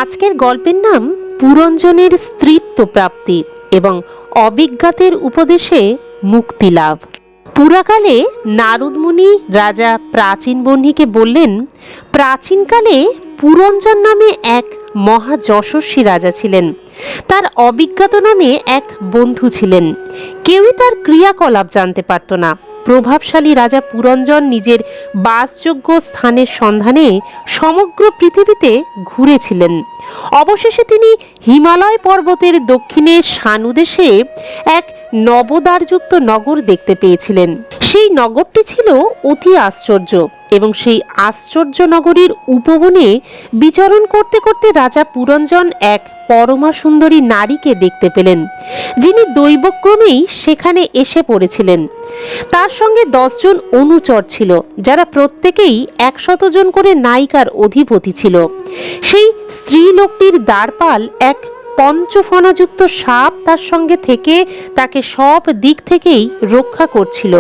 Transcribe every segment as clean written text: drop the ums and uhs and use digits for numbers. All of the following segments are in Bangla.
আজকের গল্পের নাম পুরঞ্জনের স্ত্রীত্ব প্রাপ্তি এবং অবিজ্ঞাতের উপদেশে মুক্তি লাভ। পুরাকালে নারদ মুনি রাজা প্রাচীন বহ্নিকে বললেন, প্রাচীনকালে পুরঞ্জন নামে এক মহা যশস্বী রাজা ছিলেন। তার অবিজ্ঞাত নামে এক বন্ধু ছিলেন। কেউই তার ক্রিয়াকলাপ জানতে পারত না। প্রভাবশালী রাজা পুরঞ্জন নিজের বাসযোগ্য স্থানের সন্ধানে সমগ্র পৃথিবীতে ঘুরেছিলেন। অবশেষে তিনি হিমালয় পর্বতের দক্ষিণে সানুদেশে এক নবদ্বারযুক্ত নগর দেখতে পেয়েছিলেন। সেই নগরটি ছিল অতি আশ্চর্য এবং সেই আশ্চর্য নগরীর উপবনে বিচরণ করতে করতে রাজা পুরঞ্জন এক পরমা সুন্দরী নারীকে দেখতে পেলেন, যিনি দৈবক্রমেই সেখানে এসে পড়েছিলেন। তার সঙ্গে 10 জন অনুচর ছিল, যারা প্রত্যেকেই 100 জন করে নায়িকার অধিপতি ছিল। সেই স্ত্রী লোকটির দ্বারপাল এক পঞ্চফণাযুক্ত সাপ তার সঙ্গে থেকে তাকে সব দিক থেকেই রক্ষা করছিল।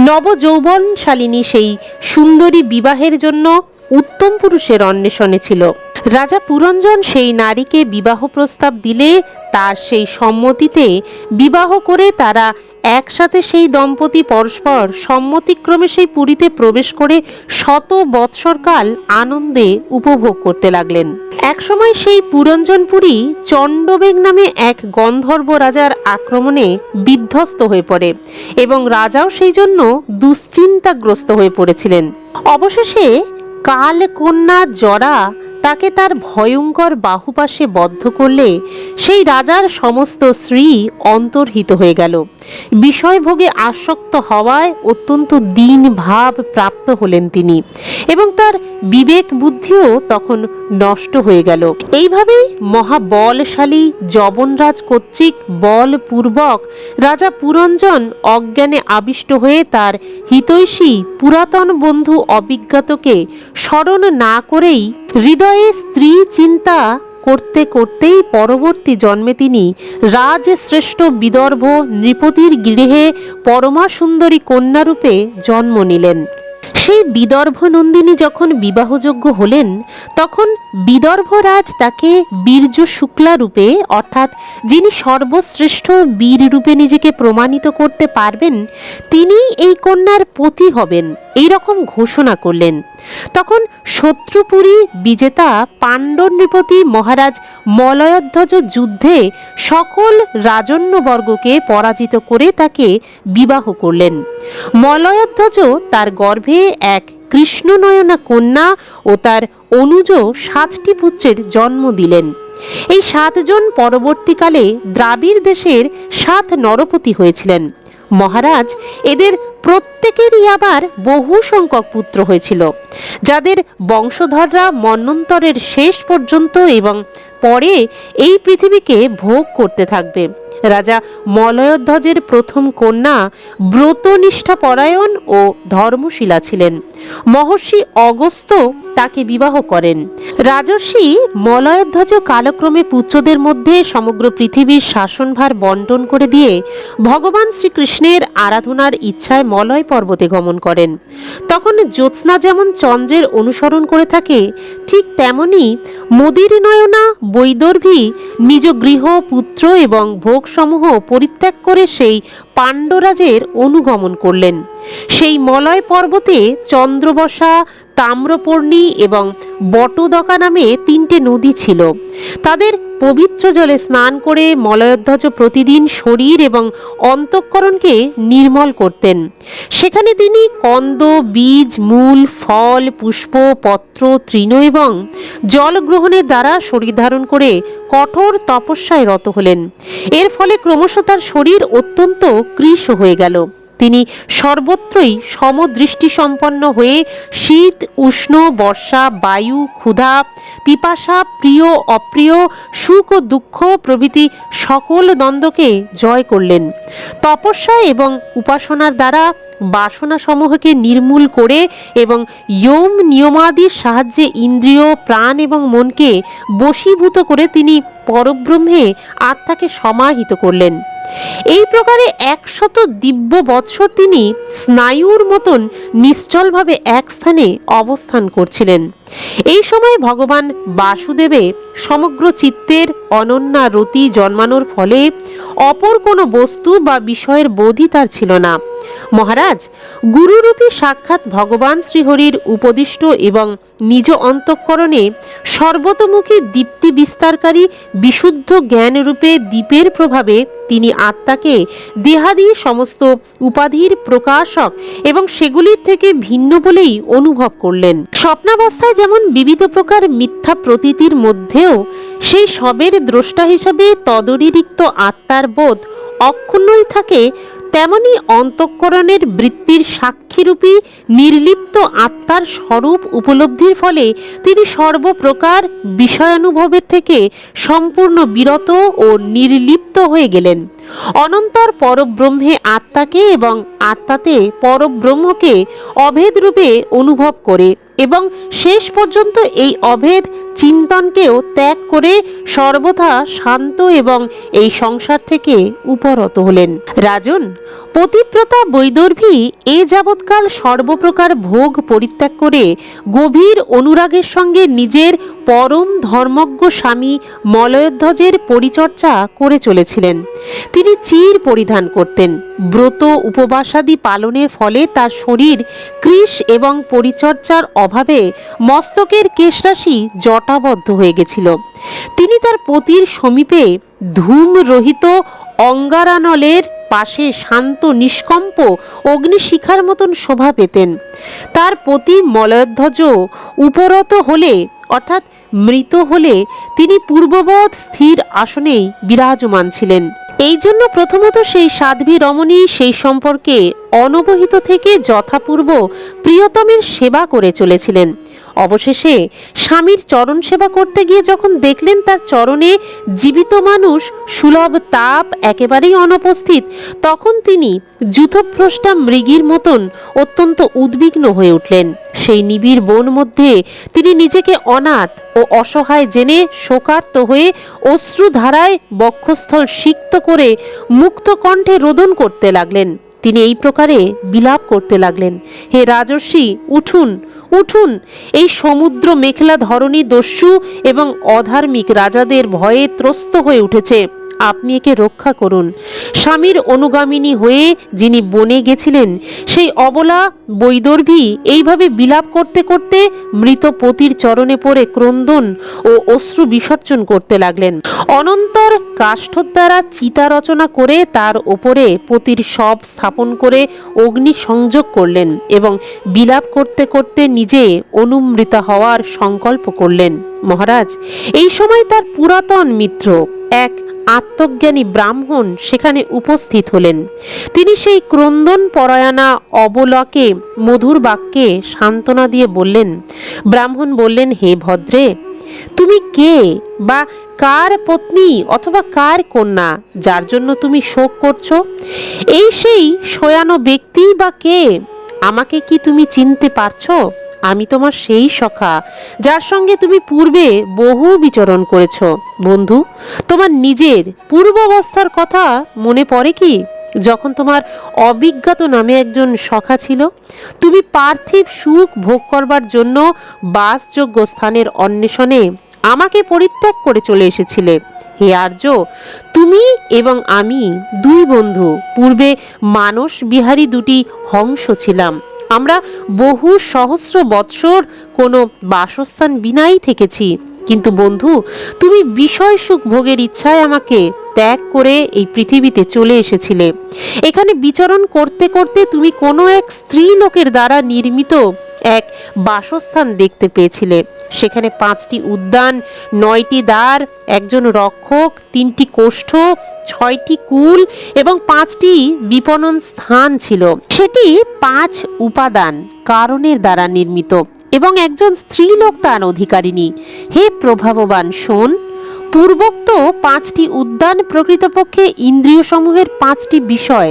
নবযৌবনশালিনী সেই সুন্দরী বিবাহের জন্য উত্তম পুরুষের অন্বেষণে ছিল। রাজা পুরঞ্জন সেই নারীকে বিবাহ প্রস্তাব দিলে তার সেই সম্মতিতে বিবাহ করে তারা একসাথে সেই দম্পতি পরস্পর সম্মতিক্রমে সেই পুরীতে প্রবেশ করে 100 বৎসরকাল আনন্দে উপভোগ করতে লাগলেন। একসময় সেই পুরঞ্জনপুরী চণ্ডবেগ নামে এক গন্ধর্ব রাজার আক্রমণে বিধ্বস্ত হয়ে পড়ে এবং রাজাও সেই জন্য দুশ্চিন্তাগ্রস্ত হয়ে পড়েছিলেন। অবশেষে কালকন্যা জরা তাকে তার ভয়ঙ্কর বাহুপাশে বদ্ধ করলে সেই রাজার সমস্ত শ্রী অন্তর্হিত হয়ে গেল। বিষয়ভোগে আসক্ত হওয়ায় অত্যন্ত দীন ভাব প্রাপ্ত হলেন তিনি এবং তার বিবেক বুদ্ধিও তখন নষ্ট হয়ে গেল। এইভাবেই মহাবলশালী যবনরাজ কর্তৃক বলপূর্বক রাজা পুরঞ্জন অজ্ঞানে আবিষ্ট হয়ে তার হিতৈষী পুরাতন বন্ধু অবিজ্ঞাতকে স্মরণ না করেই হৃদয়ে স্ত্রী চিন্তা করতে করতেই পরবর্তী জন্মে তিনি রাজশ্রেষ্ঠ বিদর্ভ নৃপতির গৃহে পরমা সুন্দরী কন্যারূপে জন্ম নিলেন। সেই বিদর্ভ নন্দিনী যখন বিবাহযোগ্য হলেন, তখন বিদর্ভরাজ তাকে বীর্য শুক্লা রূপে, অর্থাৎ যিনি সর্বশ্রেষ্ঠ বীর রূপে নিজেকে প্রমাণিত করতে পারবেন, তিনি এই কন্যার পতি হবেন, এই রকম ঘোষণা করলেন। তখন শত্রুপুরী বিজেতা পাণ্ডব নৃপতি মহারাজ মলয়ধ্বজ যুদ্ধে সকল রাজন্যবর্গকে পরাজিত করে তাকে বিবাহ করলেন। মলয়ধ্বজ তার গর্ভে এক কৃষ্ণনয়না কন্যা ও তার অনুজ 7টি পুত্রের জন্ম দিলেন। এই 7 জন পরবর্তীকালে দ্রাবিড় দেশের 7 নরপতি হয়েছিলেন। মহারাজ এদের প্রত্যেকেরই আবার বহু সংখ্যক পুত্র হয়েছিল, যাদের বংশধররা মন্বন্তরের শেষ পর্যন্ত এবং পরে এই পৃথিবীকে ভোগ করতে থাকবে। রাজা মলয়ধ্বজের প্রথম কন্যা ব্রতনিষ্ঠা পরায়ণ ও ধর্মশীলা ছিলেন। মহর্ষি অগস্ত্য তাকে বিবাহ করেন। রাজর্ষি মলয়ধ্বজ কালক্রমে পুত্রদের মধ্যে সমগ্র পৃথিবীর শাসনভার বন্টন করে দিয়ে ভগবান শ্রীকৃষ্ণের আরাধনার ইচ্ছায় মলয় পর্বতে গমন করেন। তখন জ্যোৎস্না যেমন চন্দ্রের অনুসরণ করে থাকে, ঠিক তেমনি মদির নয়না বৈদর্ভী নিজ গৃহ, পুত্র এবং ভোগসমূহ পরিত্যাগ করে সেই পাণ্ডরাজের অনুগমন করলেন। সেই মলয় পর্বতে চন্দ্রবসা, তাম্রপর্ণী এবং বটদকা নামে 3টে নদী ছিল। তাদের পবিত্র জলে স্নান করে মলয়ধ্বজ প্রতিদিন শরীর এবং অন্তঃকরণকে নির্মল করতেন। সেখানে তিনি কন্দ, বীজ, মূল, ফল, পুষ্প, পত্র, তৃণ এবং জল গ্রহণের দ্বারা শরীর ধারণ করে কঠোর তপস্যায় রত হলেন। এর ফলে ক্রমশ তার শরীর অত্যন্ত কৃশ হয়ে গেল। তিনি সর্বত্রই সমদৃষ্টি সম্পন্ন হয়ে শীত, উষ্ণ, বর্ষা, বায়ু, ক্ষুধা, পিপাসা, প্রিয় অপ্রিয়, সুখ ও দুঃখ প্রভৃতি সকল দ্বন্দ্বকে জয় করলেন। তপস্যা এবং উপাসনার দ্বারা বাসনা সমূহকে নির্মূল করে এবং ইয়ম নিয়মাদির সাহায্যে ইন্দ্রিয়, প্রাণ এবং মনকে বশীভূত করে তিনি পরব্রহ্মে আত্মাকে সমাহিত করলেন। এই প্রকারে 100 দিব্য বৎসর তিনি স্নায়ুর মতন নিশ্চলভাবে এক স্থানে অবস্থান করছিলেন। এই সময় ভগবান বাসুদেবে সমগ্র চিত্তের অনন্যা রতি জন্মানোর ফলে অপর কোনো বস্তু বা বিষয়ের বোধই তার ছিল না। মহারাজ, গুরুরূপী সাক্ষাৎ ভগবান শ্রীহরির উপদিষ্ট এবং নিজ অন্তঃকরণে সর্বতোমুখী দীপ্তি বিস্তারকারী বিশুদ্ধ জ্ঞানরূপে দীপের প্রভাবে তিনি আত্মাকে দেহাদি সমস্ত উপাধির প্রকাশক এবং সেগুলির থেকে ভিন্ন বলেই অনুভব করলেন। স্বপ্নাবস্থায় যেমন বিবিধ প্রকার মিথ্যা প্রতীতির মধ্যেও সেই সবের দ্রষ্টা হিসাবে তদরিক্ত আত্মার বোধ অক্ষুণ্ণই থাকে, তেমনি অন্তঃকরণের বৃত্তির সাক্ষীরূপী নির্লিপ্ত আত্মার স্বরূপ উপলব্ধির ফলে তিনি সর্বপ্রকার বিষয়ানুভবের থেকে সম্পূর্ণ বিরত ও নির্লিপ্ত হয়ে গেলেন। অনন্তর পরব্রহ্মে আত্মাকে এবং আত্মাতে পরব্রহ্মকে অভেদরূপে অনুভব করে এবং শেষ পর্যন্ত এই অভেদ চিন্তনকেও ত্যাগ করে সর্বথা শান্ত এবং এই সংসার থেকে উপরত হলেন। রাজন, পতিব্রতা বৈদর্ভী এ যাবৎকাল সর্বপ্রকার ভোগ পরিত্যাগ করে গভীর অনুরাগের সঙ্গে নিজের পরম ধর্মজ্ঞ স্বামী মলয়ধ্বজের পরিচর্যা করে চলেছিলেন। তিনি চির পরিধান করতেন। ব্রত উপবাসাদি পালনের ফলে তার শরীর কৃশ এবং পরিচর্যার অভাবে মস্তকের কেশরাশি জটাবদ্ধ হয়ে গেছিল। তিনি তার পতির সমীপে ধূমরহিত অঙ্গারানলের পাশে শান্ত নিষ্কম্প অগ্নিশিখার মতন শোভা পেতেন। তার পতি মলয়ধ্বজ উপরত হলে অর্থাৎ মৃত হলে তিনি পূর্ববৎ স্থির আসনেই বিরাজমান ছিলেন। এই জন্য প্রথমত সেই সাধ্বী রমণী সেই সম্পর্কে অনবহিত থেকে যথাপূর্ব প্রিয়তমের সেবা করে চলেছিলেন। অবশেষে স্বামীর চরণ সেবা করতে গিয়ে যখন দেখলেন তার চরণে জীবিত মানুষ সুলভ তাপ একেবারেই অনুপস্থিত, তখন তিনি যূথভ্রষ্টা মৃগীর মতন অত্যন্ত উদ্বিগ্ন হয়ে উঠলেন। সেই নিবিড় বন মধ্যে তিনি নিজেকে অনাথ ও অসহায় জেনে শোকার্ত হয়ে অশ্রুধারায় বক্ষস্থল সিক্ত করে মুক্ত কণ্ঠে রোদন করতে লাগলেন। তিনি এই প্রকারে বিলাপ করতে লাগলেন, হে রাজর্ষি, উঠুন উঠুন, এই সমুদ্র মেখলা ধরণী দস্যু এবং অধার্মিক রাজাদের ভয়ে ত্রস্ত হয়ে উঠেছে, আপনি একে রক্ষা করুন। স্বামীর অনুগামিনী হয়ে যিনি বনে গেছিলেন সেই অবলা বৈদর্ভী এইভাবে বিলাপ করতে করতে মৃত পতির চরণে পড়ে ক্রন্দন ও অশ্রু বিসর্জন করতে লাগলেন। অনন্তর কাষ্ঠ দ্বারা চিতা রচনা করে তার ওপরে পতির শব স্থাপন করে অগ্নি সংযোগ করলেন এবং বিলাপ করতে করতে নিজে অনুমৃতা হওয়ার সংকল্প করলেন। মহারাজ, এই সময় তার পুরাতন মিত্র এক আত্মজ্ঞানী ব্রাহ্মণ সেখানে উপস্থিত হলেন। তিনি সেই ক্রন্দন পরায়ণা অবলাকে মধুর বাক্যে সান্ত্বনা দিয়ে বললেন। ব্রাহ্মণ বললেন, হে ভদ্রে, তুমি কে বা কার পত্নী অথবা কার কন্যা যার জন্য তুমি শোক করছো? এই সেই শয়ানো ব্যক্তি বা কে? আমাকে কি তুমি চিনতে পারছো? আমি তোমার সেই সখা যার সঙ্গে তুমি পূর্বে বহু বিচরণ করেছ। বন্ধু, তোমার নিজের পূর্বাবস্থার কথা মনে পড়ে কি, যখন তোমার অবিজ্ঞাত নামে একজন সখা ছিল? তুমি পার্থিব সুখ ভোগ করবার জন্য বাসযোগ্য স্থানের অন্বেষণে আমাকে পরিত্যাগ করে চলে এসেছিলে। হে আর্য, তুমি এবং আমি দুই বন্ধু পূর্বে মানস বিহারী দুটি হংস ছিলাম। আমরা বহু সহস্র বৎসর কোনো বাসস্থান বিনাই থেকেছি, কিন্তু বন্ধু, তুমি বিষয় সুখ ভোগের ইচ্ছায় আমাকে ত্যাগ করে এই পৃথিবীতে চলে এসেছিলে। এখানে বিচরণ করতে করতে তুমি কোনো এক স্ত্রী লোকের দ্বারা নির্মিত এক বাসস্থান দেখতে পেয়েছিলে। সেখানে 5টি উদ্যান, 9টি দ্বার, একজন রক্ষক, 3টি কোষ্ঠ, 6টি কুল এবং 5টি বিপণন স্থান ছিল। সেটি 5 উপাদান কারণের দ্বারা নির্মিত এবং একজন স্ত্রীলোক তার অধিকারিণী। হে প্রভাববান, শোন, পূর্বোক্ত 5টি উদ্যান প্রকৃতপক্ষে ইন্দ্রিয় সমূহের 5টি বিষয়,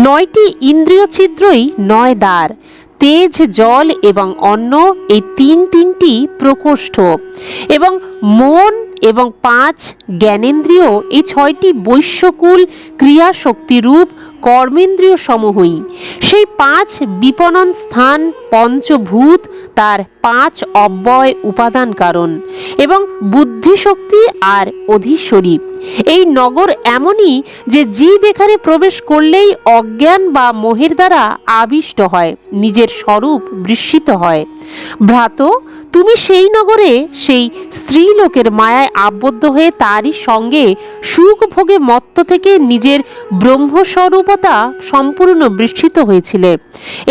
9টি ইন্দ্রিয় ছিদ্রই 9 দ্বার, তেজ, জল এবং অন্ন এই তিনটি প্রকোষ্ঠ এবং মন এবং 5 জ্ঞানেন্দ্রিয়, এই 6টি বৈশ্যকুল ক্রিয়া শক্তিরূপ কর্মেন্দ্রিয় সমূহই সেই 5 বিপণন স্থান পঞ্চভূত তার 5 অব্যয় উপাদান কারণ এবং বুদ্ধিশক্তি আর অধীশ্বরী। এই নগর এমনই যে জীব এখানে প্রবেশ করলেই অজ্ঞান বা মোহের দ্বারা আবিষ্ট হয়, নিজের স্বরূপ বিস্মৃত হয়। ভ্রাত, তুমি সেই নগরে সেই স্ত্রীলোকের মায়ায় আবদ্ধ হয়ে তারই সঙ্গে সুখ ভোগে মত্ত থেকে নিজের ব্রহ্মস্বরূপতা সম্পূর্ণ বিস্মৃত হয়েছিলে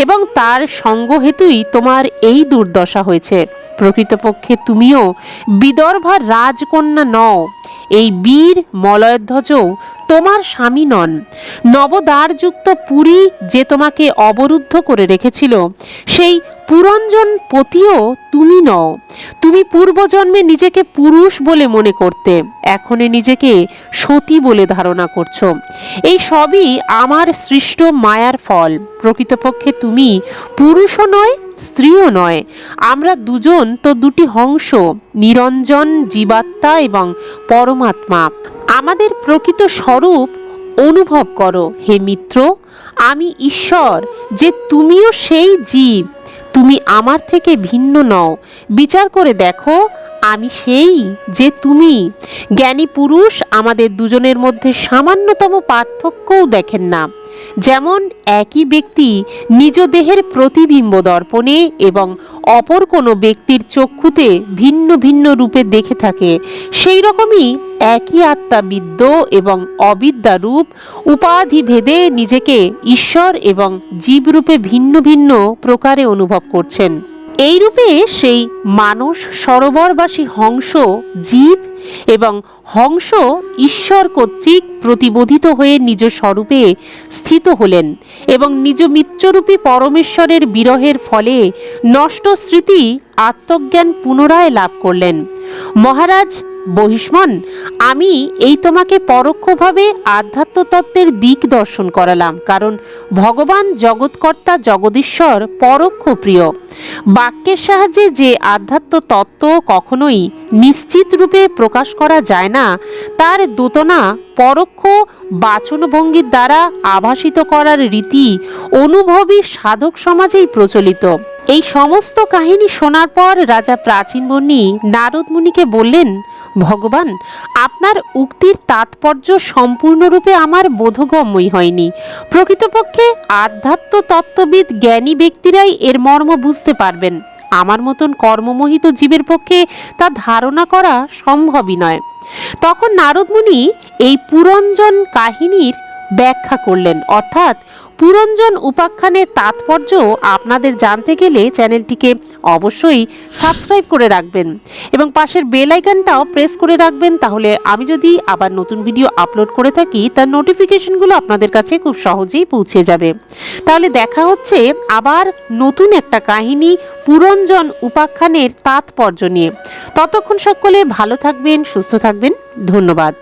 এবং তার সঙ্গ হেতুই তোমার এই দুর্দশা হয়েছে। প্রকৃতপক্ষে তুমিও বিদর্ভার রাজকন্যা নও, এই বীর মলয়ধ্বজও তোমার স্বামী নন। নবদ্বারযুক্ত পুরী যে তোমাকে অবরুদ্ধ করে রেখেছিল, সেই পুরঞ্জন পতিও তুমি নও। তুমি পূর্বজন্মে নিজেকে পুরুষ বলে মনে করতে, এখন নিজেকে সতী বলে ধারণা করছো। এই সবই আমার সৃষ্ট মায়ার ফল। প্রকৃতপক্ষে তুমি পুরুষও নয়, স্ত্রীও নয়। আমরা দুজন তো দুটি হংস, নিরঞ্জন জীবাত্মা এবং পরমাত্মা। আমাদের প্রকৃত স্বরূপ অনুভব করো হে মিত্র। আমি ঈশ্বর, যে তুমিও সেই জীব। তুমি আমার থেকে ভিন্ন নও। বিচার করে দেখো, আমি সেই যে তুমি। জ্ঞানী পুরুষ আমাদের দুজনের মধ্যে সামান্যতম পার্থক্যও দেখেন না। যেমন একই ব্যক্তি নিজ দেহের প্রতিবিম্ব দর্পণে এবং অপর কোনো ব্যক্তির চক্ষুতে ভিন্ন ভিন্ন রূপে দেখে থাকে, সেই রকমই একই আত্মা বিদ্য এবং অবিদ্যা রূপ উপাধি ভেদে নিজেকে ঈশ্বর এবং জীবরূপে ভিন্ন ভিন্ন প্রকারে অনুভব করছেন। এই রূপে সেই মানস সরোবরবাসী হংস জীব এবং হংস ঈশ্বর কর্তৃক প্রতিবোধিত হয়ে নিজ স্বরূপে স্থিত হলেন এবং নিজ মিত্ররূপী পরমেশ্বরের বিরহের ফলে নষ্ট স্মৃতি আত্মজ্ঞান পুনরায় লাভ করলেন। মহারাজ বহিষ্মন, আমি এই তোমাকে পরোক্ষভাবে আধ্যাত্ম তত্ত্বের দিক দর্শন করালাম, কারণ ভগবান জগৎকর্তা জগদীশ্বর পরোক্ষ প্রিয়। বাক্যের সাহায্যে যে আধ্যাত্ম তত্ত্ব কখনোই নিশ্চিত রূপে প্রকাশ করা যায় না, তার দোতনা পরোক্ষ বাচনভঙ্গির দ্বারা আভাসিত করার রীতি অনুভবী সাধক সমাজেই প্রচলিত। এই সমস্ত কাহিনী শোনার পর রাজা প্রাচীনবর্ণী নারদ মুনিকে বললেন, ভগবান, আপনার উক্তির তাৎপর্য সম্পূর্ণরূপে আমার বোধগম্যই হয়নি। প্রকৃতপক্ষে আধ্যাত্ম তত্ত্ববিদ জ্ঞানী ব্যক্তিরাই এর মর্ম বুঝতে পারবেন। আমার মতন কর্মমোহিত জীবের পক্ষে তা ধারণা করা সম্ভবই নয়। তখন নারদ মুনি এই পুরঞ্জন কাহিনীর ব্যাখ্যা করলেন, অর্থাৎ পুরঞ্জন উপাখ্যানের তাৎপর্য আপনাদের জানতে গেলে চ্যানেলটিকে অবশ্যই সাবস্ক্রাইব করে রাখবেন এবং পাশের বেল আইকনটাও প্রেস করে রাখবেন। তাহলে আমি যদি আবার নতুন ভিডিও আপলোড করে থাকি, তার নোটিফিকেশনগুলো আপনাদের কাছে খুব সহজেই পৌঁছে যাবে। তাহলে দেখা হচ্ছে আবার নতুন একটা কাহিনী পুরঞ্জন উপাখ্যানের তাৎপর্য নিয়ে। ততক্ষণ সকলে ভালো থাকবেন, সুস্থ থাকবেন। ধন্যবাদ।